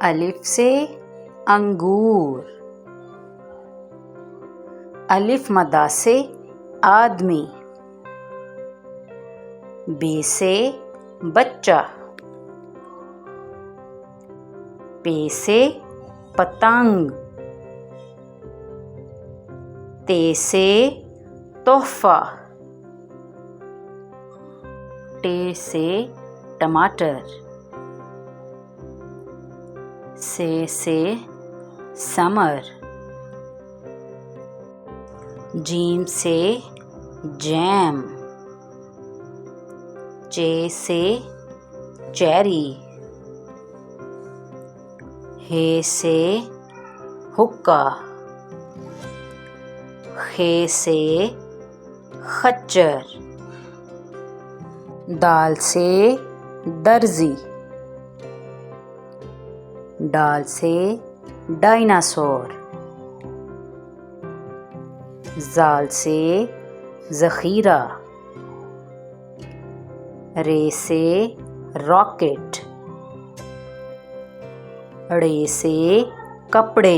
अलिफ से अंगूर। अलिफ मदा से आदमी। बे से बच्चा। पे से पतंग। ते से तोहफा। टे से टमाटर। से समर। जीम से जैम। चे से चेरी। हे से हुक्का। खे से खच्चर। दाल से दर्जी। डाल से डायनासोर। जाल से ज़ख़ीरा। रे से रॉकेट। ड़े से कपड़े।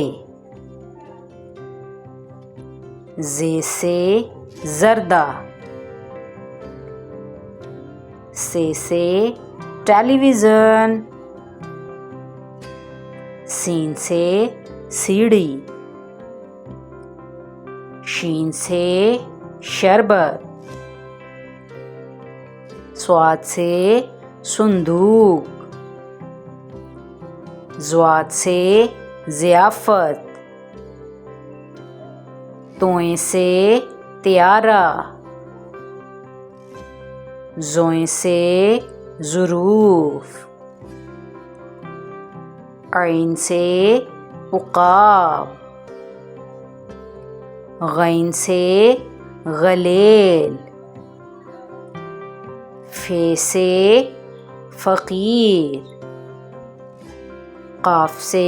जे से जर्दा। से टेलीविज़न। सीन से सीढ़ी। शीन से शरबत। स्वाद से सुंदूक। ज़्वाद से ज़ियाफ़त। तोए से त्यारा। ज़ोए से ज़ुरूफ़। ऐन से उक़ाब। गैन से गलेल। फे से फ़कीर। क़ाफ से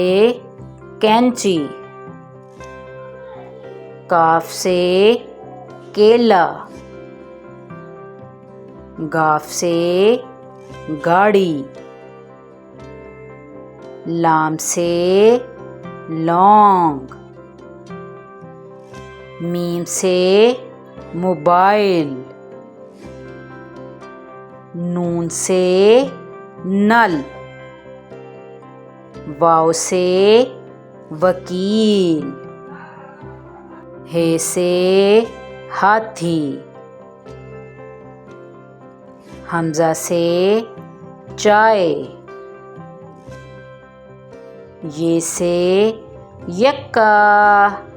कैंची। काफ से केला। गाफ से गाड़ी। लाम से लौंग। मीम से मोबाइल। नून से नल। वाव से वकील। हे से हाथी। हमज़ा से चाय। ये से यक्का।